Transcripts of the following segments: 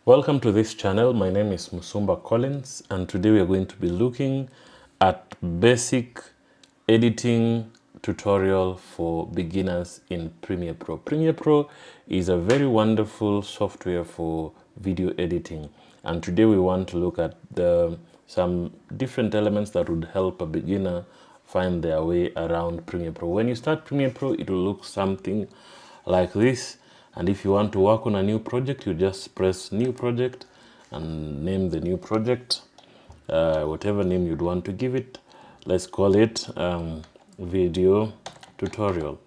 Welcome to this channel. My name is Musumba Collins, and today we are going to be looking at basic editing tutorial for beginners in Premiere Pro. Premiere Pro is a very wonderful software for video editing, and today we want to look at some different elements that would help a beginner find their way around Premiere Pro. When you start Premiere Pro, it will look something like this. And if you want to work on a new project, you just press new project and name the new project, whatever name you'd want to give it. Let's call it video tutorial.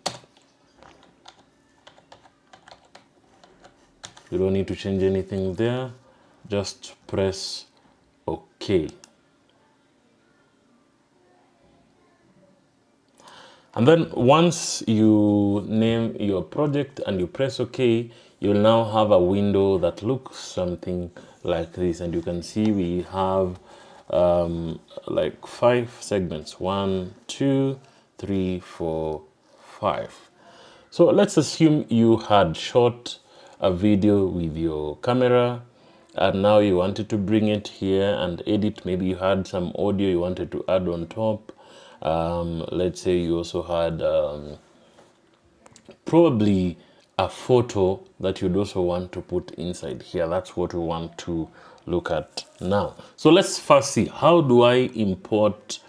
You don't need to change anything there. Just press OK. And then once you name your project and you press OK, you'll now have a window that looks something like this. And you can see we have like 5 segments. 1, 2, 3, 4, 5. So let's assume you had shot a video with your camera and now you wanted to bring it here and edit. Maybe you had some audio you wanted to add on top. Let's say you also had probably a photo that you'd also want to put inside here. That's what we want to look at now. So let's first see, how do I import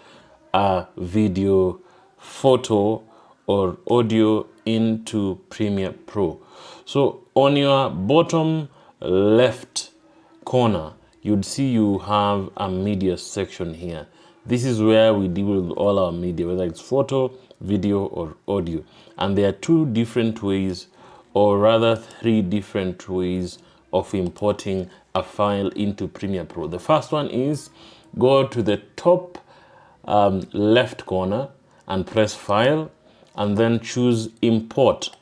a video, photo, or audio into Premiere Pro? So on your bottom left corner, you'd see you have a media section here. This is where we deal with all our media, whether it's photo, video, or audio. And there are 2 different ways, or rather 3 different ways of importing a file into Premiere Pro. The first one is go to the top left corner and press File, and then choose Import.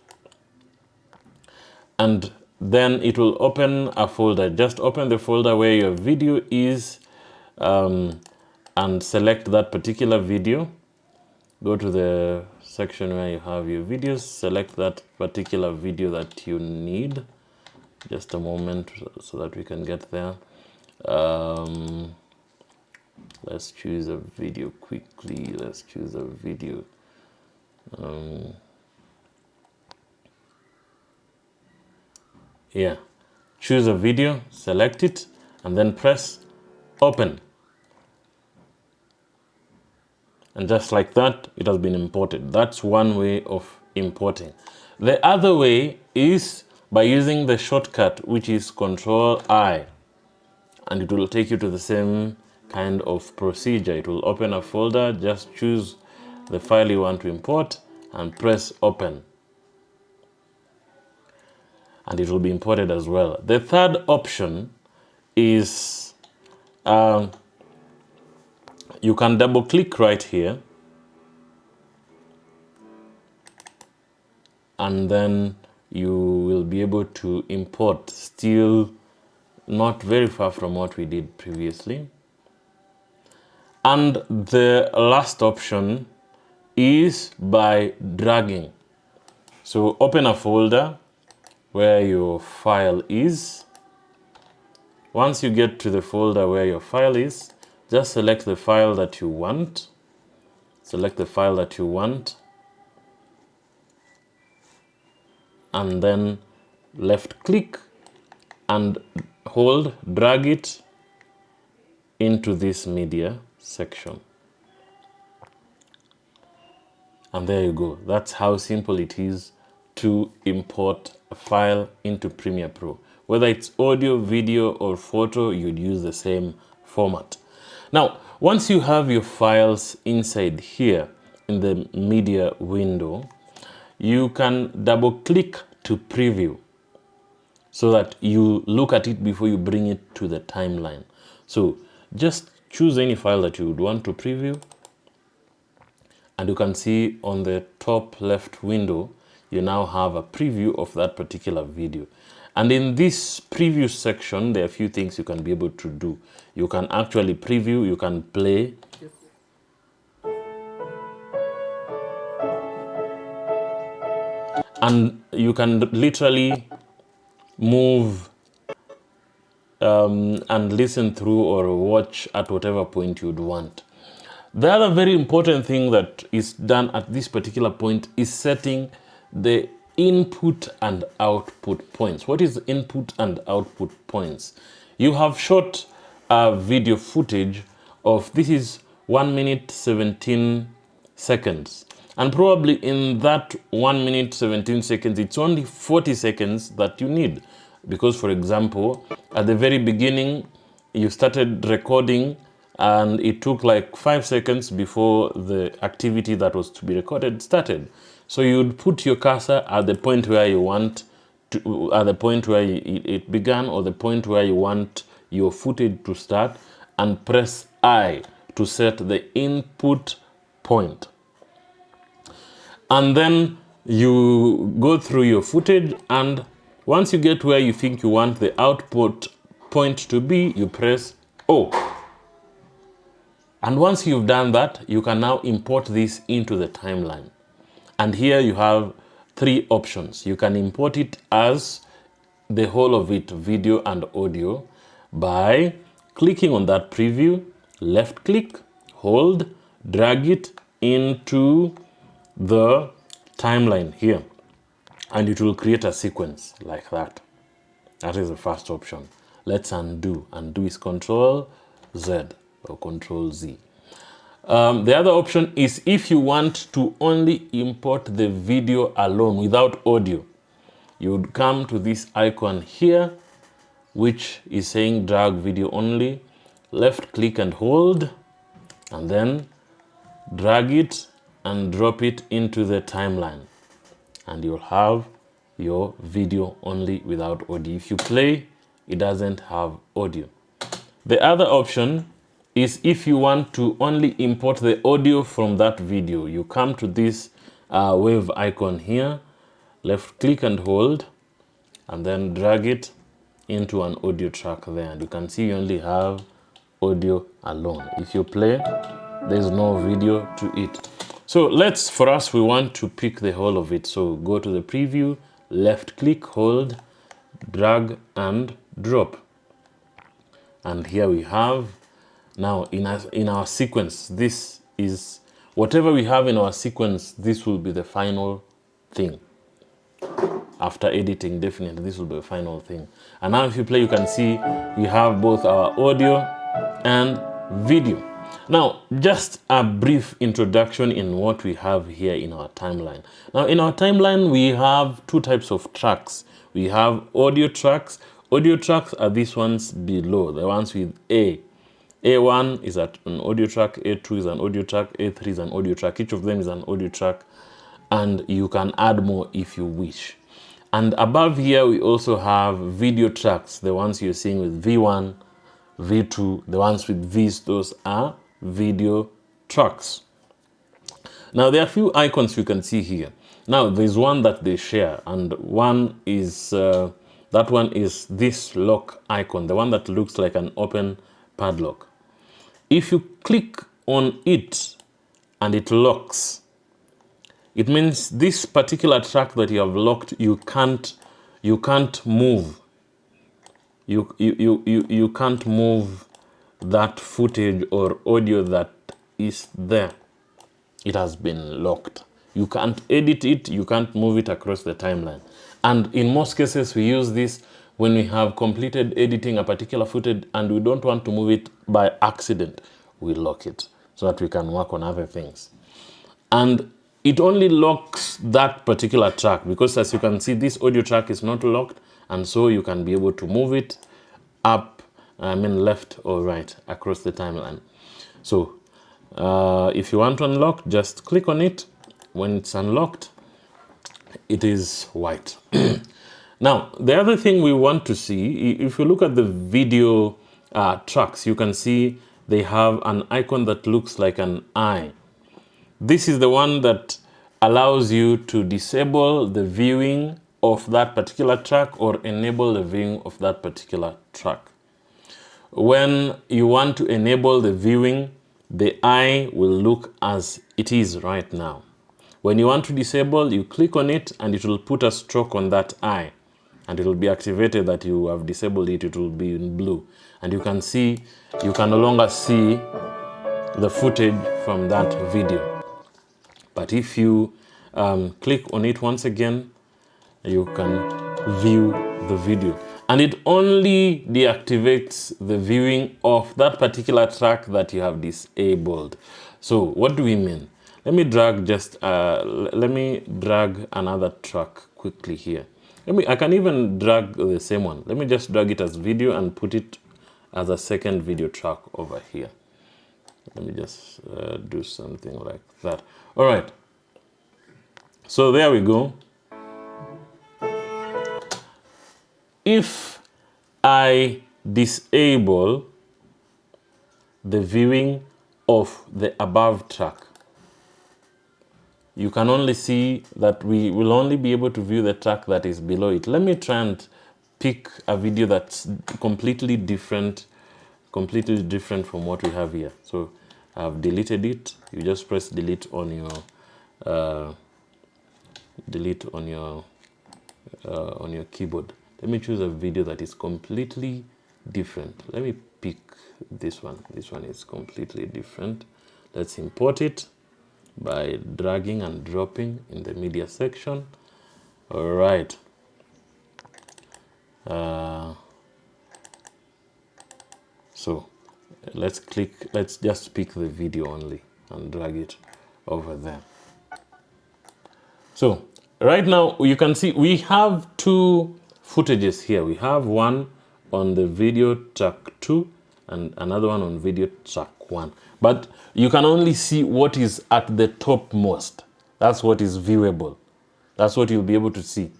And then it will open a folder. Just open the folder where your video is and select that particular video. Go to the section where you have your videos, select that particular video that you need. Just a moment so that we can get there. Let's choose a video quickly. Let's choose a video. Yeah, choose a video, select it, and then press open. And just like that, it has been imported. That's one way of importing. The other way is by using the shortcut, which is Control-I. And it will take you to the same kind of procedure. It will open a folder, just choose the file you want to import and press open. And it will be imported as well. The third option is you can double click right here and then you will be able to import, still not very far from what we did previously. And the last option is by dragging. So open a folder where your file is. Once you get to the folder where your file is, just select the file that you want. Select the file that you want. And then left click and hold, drag it into this media section. And there you go. That's how simple it is to import a file into Premiere Pro. Whether it's audio, video, or photo, you'd use the same format. Now, once you have your files inside here in the media window, you can double click to preview so that you look at it before you bring it to the timeline. So just choose any file that you would want to preview. And you can see on the top left window, you now have a preview of that particular video. And in this preview section, there are a few things you can be able to do. You can actually preview, you can play. And you can literally move and listen through or watch at whatever point you'd want. The other very important thing that is done at this particular point is setting the input and output points. What is input and output points? You have shot a video footage of, this is 1 minute 17 seconds. And probably in that 1 minute 17 seconds, it's only 40 seconds that you need. Because, for example, at the very beginning, you started recording and it took like 5 seconds before the activity that was to be recorded started. So you'd put your cursor at the point where you want to, at the point where it began, or the point where you want your footage to start, and press I to set the input point. And then you go through your footage, and once you get where you think you want the output point to be, you press O. And once you've done that, you can now import this into the timeline. And here you have 3 options. You can import it as the whole of it, video and audio, by clicking on that preview, left click, hold, drag it into the timeline here, and it will create a sequence like that. That is the first option. Let's undo. Undo is Control Z or Control Z. The other option is if you want to only import the video alone without audio, you would come to this icon here, which is saying drag video only. Left click and hold, and then drag it and drop it into the timeline, and you'll have your video only without audio. If you play, it doesn't have audio. The other option is if you want to only import the audio from that video. You come to this wave icon here, left click and hold, and then drag it into an audio track there, and you can see you only have audio alone. If you play, there's no video to it. So for us, we want to pick the whole of it. So go to the preview, left click, hold, drag and drop. And here we have, now in our sequence, this is, whatever we have in our sequence, this will be the final thing. After editing, definitely this will be the final thing. And now if you play, you can see we have both our audio and video. Now, just a brief introduction in what we have here in our timeline. Now, in our timeline, we have 2 types of tracks. We have audio tracks. Audio tracks are these ones below, the ones with A. A1 is an audio track, A2 is an audio track, A3 is an audio track. Each of them is an audio track, and you can add more if you wish. And above here, we also have video tracks, the ones you're seeing with V1, V2, the ones with V's, those are video tracks. Now, there are a few icons you can see here. Now, there's one that they share, and one is, that one is this lock icon, the one that looks like an open padlock. If you click on it and it locks, it means this particular track that you have locked, you can't move. You can't move that footage or audio that is there. It has been locked. You can't edit it, you can't move it across the timeline. And in most cases, we use this when we have completed editing a particular footage and we don't want to move it by accident. We lock it so that we can work on other things. And it only locks that particular track because, as you can see, this audio track is not locked, and so you can be able to move it up, left or right across the timeline. So if you want to unlock, just click on it. When it's unlocked, it is white. Now, the other thing we want to see, if you look at the video tracks, you can see they have an icon that looks like an eye. This is the one that allows you to disable the viewing of that particular track or enable the viewing of that particular track. When you want to enable the viewing, the eye will look as it is right now. When you want to disable, you click on it and it will put a stroke on that eye. and it will be activated that you have disabled it, it will be in blue. And you can see, you can no longer see the footage from that video. But if you click on it once again, you can view the video. And it only deactivates the viewing of that particular track that you have disabled. So what do we mean? Let me drag another track quickly here. I can even drag the same one. Let me just drag it as video and put it as a second video track over here. Let me just do something like that. All right. So there we go. If I disable the viewing of the above track, you can only see that we will only be able to view the track that is below it. Let me try and pick a video that's completely different from what we have here. So I've deleted it. You just press delete on your keyboard. Let me choose a video that is completely different. Let me pick this one. This one is completely different. Let's import it by dragging and dropping in the media section. All right. So let's just pick the video only and drag it over there. So right now you can see we have two footages here. We have one on the video track 2 and another one on video track 1. But you can only see what is at the topmost. That's what is viewable. That's what you'll be able to see.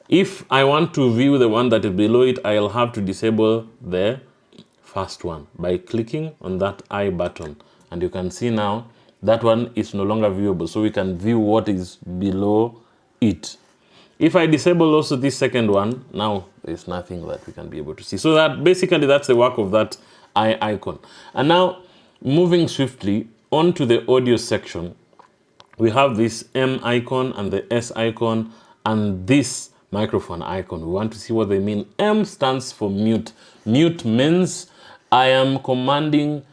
If I want to view the one that is below it, I'll have to disable the first one by clicking on that I button. And you can see now that one is no longer viewable. So we can view what is below it. If I disable also this second one, now there's nothing that we can be able to see. So that basically that's the work of that I icon. And now moving swiftly onto the audio section, we have this M icon and the S icon and this microphone icon. We want to see what they mean. M stands for mute. Mute means I am commanding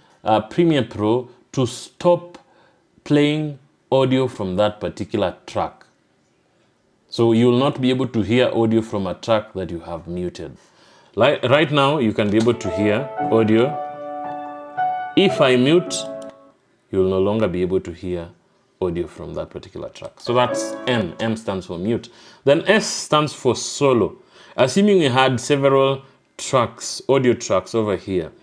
Premiere Pro to stop playing audio from that particular track. So you will not be able to hear audio from a track that you have muted. Like right now, you can be able to hear audio. If I mute, you will no longer be able to hear audio from that particular track. So that's M. M stands for mute. Then S stands for solo. Assuming we had several tracks, audio tracks over here.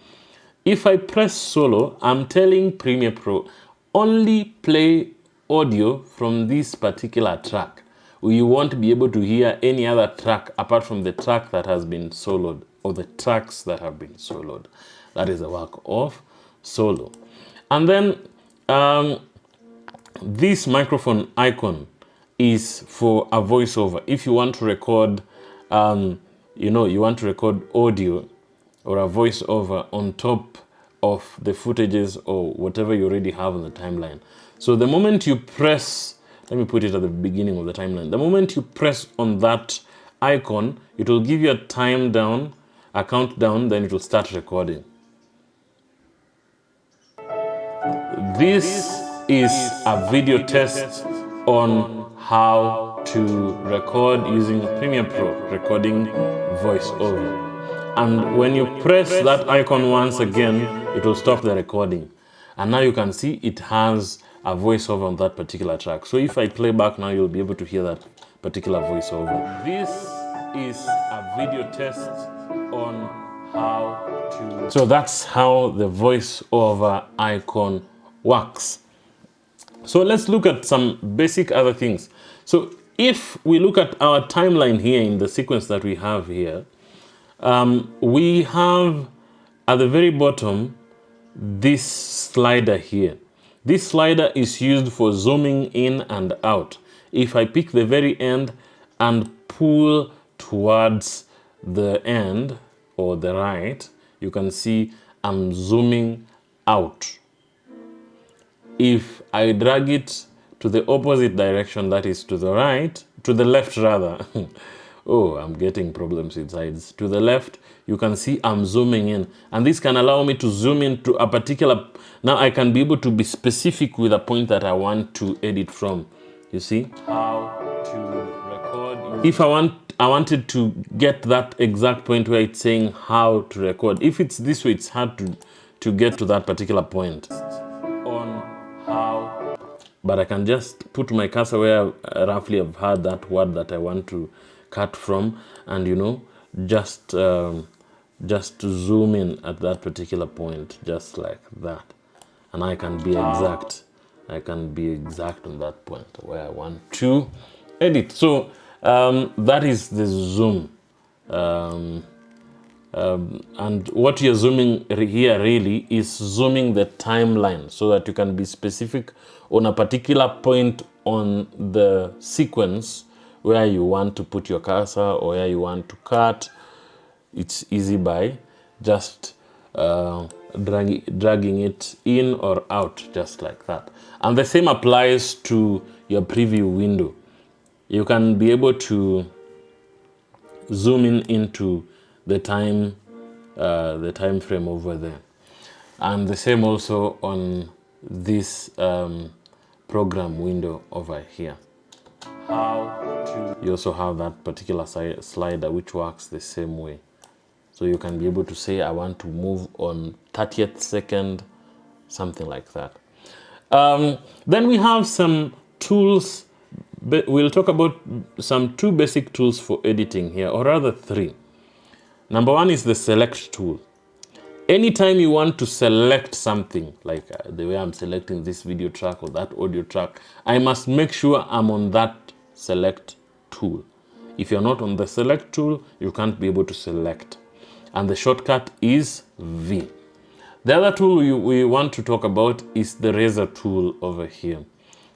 If I press solo, I'm telling Premiere Pro, only play audio from this particular track. You won't be able to hear any other track apart from the track that has been soloed or the tracks that have been soloed. That is the work of solo. And then this microphone icon is for a voiceover. If you want to record, you want to record audio or a voiceover on top of the footages or whatever you already have on the timeline. So the moment you press, let me put it at the beginning of the timeline. The moment you press on that icon, it will give you a countdown, then it will start recording. This is a video test on how to record using Premiere Pro, recording voiceover. And when you press that icon once again, it will stop the recording. And now you can see it has a voiceover on that particular track. So if I play back now, you'll be able to hear that particular voiceover. This is a video test on how to... So that's how the voiceover icon works. So let's look at some basic other things. So if we look at our timeline here in the sequence that we have here, we have at the very bottom this slider here. This slider is used for zooming in and out. If I pick the very end and pull towards the end or the right, you can see I'm zooming out. If I drag it to the opposite direction, that is to the right, to the left rather, oh, I'm getting problems with sides. To the left, you can see I'm zooming in, and this can allow me to zoom into a particular, now I can be able to be specific with a point that I want to edit from. You see how to record. If I wanted to get that exact point where it's saying how to record. If it's this way, it's hard to get to that particular point. On how, but I can just put my cursor where roughly I've had that word that I want to cut from, and you know, just to zoom in at that particular point, just like that, and I can be exact. I can be exact on that point where I want to edit. So that is the zoom. And what you're zooming here really is zooming the timeline so that you can be specific on a particular point on the sequence where you want to put your cursor or where you want to cut. It's easy by just dragging it in or out, just like that. And the same applies to your preview window. You can be able to zoom in into the time frame over there, and the same also on this program window over here. You also have that particular slider which works the same way. So you can be able to say, I want to move on 30th second, something like that. Then we have some tools. We'll talk about two basic tools for editing here, or rather three. Number one is the select tool. Anytime you want to select something, like the way I'm selecting this video track or that audio track, I must make sure I'm on that select tool. If you're not on the select tool, you can't be able to select. And the shortcut is V. The other tool we want to talk about is the razor tool over here.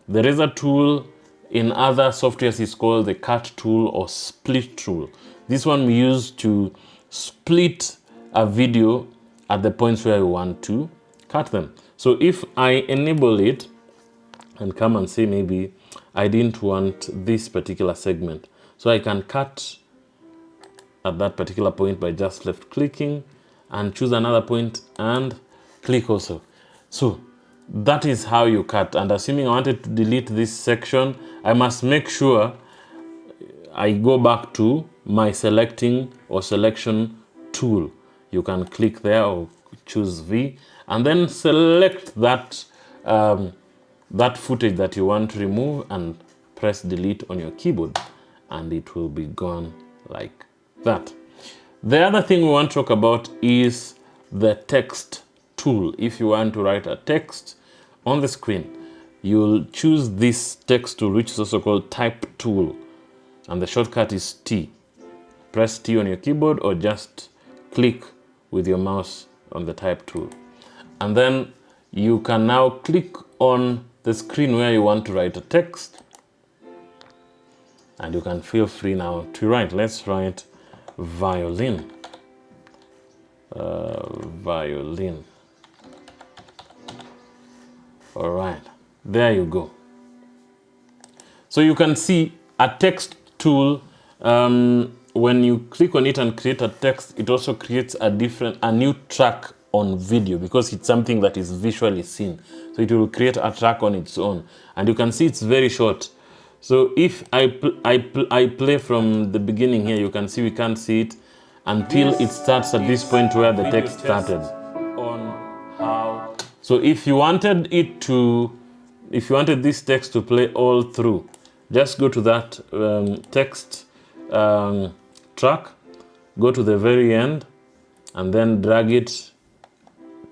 The razor tool in other softwares is called the cut tool or split tool. This one we use to split a video at the points where we want to cut them. So if I enable it and come and say maybe I didn't want this particular segment, so I can cut at that particular point by just left clicking and choose another point and click also. So that is how you cut. And assuming I wanted to delete this section, I must make sure I go back to my selecting or selection tool. You can click there or choose V and then select that that footage that you want to remove and press delete on your keyboard, and it will be gone like that. The other thing we want to talk about is the text tool. If you want to write a text on the screen, you'll choose this text tool, which is also called type tool, and the shortcut is T. Press T on your keyboard or just click with your mouse on the type tool, and then you can now click on the screen where you want to write a text, and you can feel free now to write. Let's write violin. Violin. All right, there you go. So you can see a text tool, when you click on it and create a text, it also creates a new track on video because it's something that is visually seen. So it will create a track on its own, and you can see it's very short. So if I play from the beginning here, you can see we can't see it until it starts at this point where the text started. So if you wanted this text to play all through, just go to that text track, go to the very end, and then drag it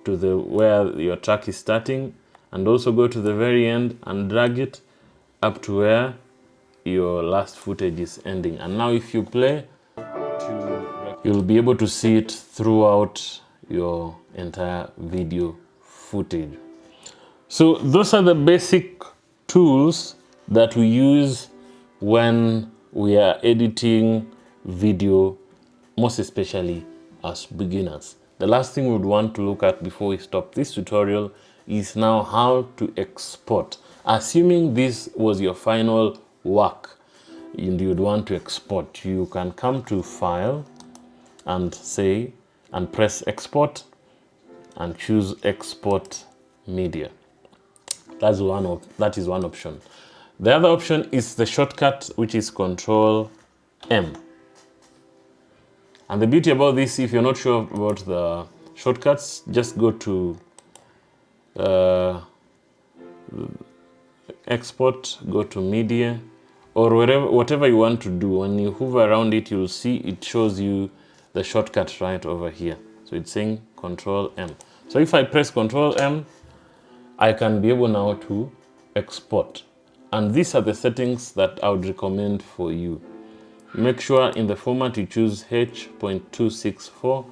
to where your track is starting, and also go to the very end and drag it up to where your last footage is ending. And now if you play, you'll be able to see it throughout your entire video footage. So those are the basic tools that we use when we are editing video, most especially as beginners. The last thing we would want to look at before we stop this tutorial is now how to export. Assuming this was your final work, and you'd want to export, you can come to File and press Export and choose Export Media. That is one option. The other option is the shortcut, which is Control M. And the beauty about this, if you're not sure about the shortcuts, just go to Export, go to Media, or whatever you want to do. When you hover around it, you'll see it shows you the shortcut right over here. So it's saying Control M. So if I press Control M, I can be able now to export. And these are the settings that I would recommend for you. Make sure in the format you choose H.264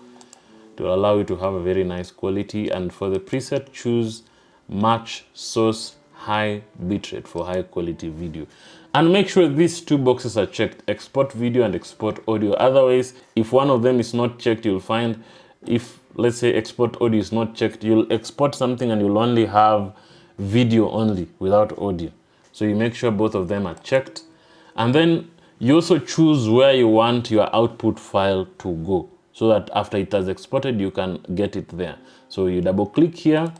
to allow you to have a very nice quality. And for the preset, choose Match Source High Bitrate for high quality video. And make sure these two boxes are checked, export video and export audio. Otherwise, if one of them is not checked, you'll find, if let's say export audio is not checked, you'll export something and you'll only have video only without audio. So you make sure both of them are checked. And then you also choose where you want your output file to go, so that after it has exported, you can get it there. So you double click here,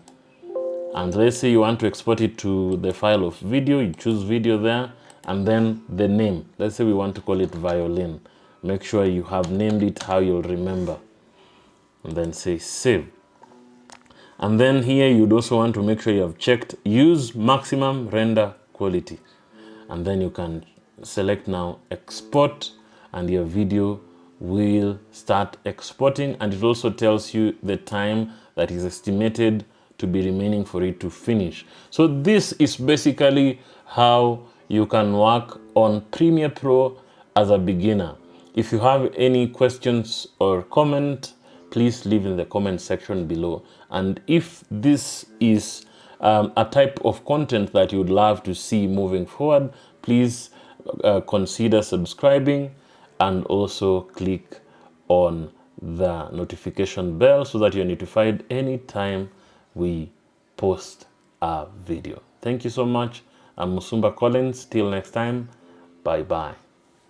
and let's say you want to export it to the file of video, you choose video there, and then the name. Let's say we want to call it violin. Make sure you have named it how you'll remember. And then say save. And then here you'd also want to make sure you have checked use maximum render quality. And then you can select now export, and your video will start exporting, and it also tells you the time that is estimated to be remaining for it to finish. So this is basically how you can work on Premiere Pro as a beginner. If you have any questions or comment, please leave in the comment section below. And if this is a type of content that you would love to see moving forward, please consider subscribing and also click on the notification bell so that you're notified anytime we post a video. Thank you so much. I'm Musumba Collins. Till next time, bye bye.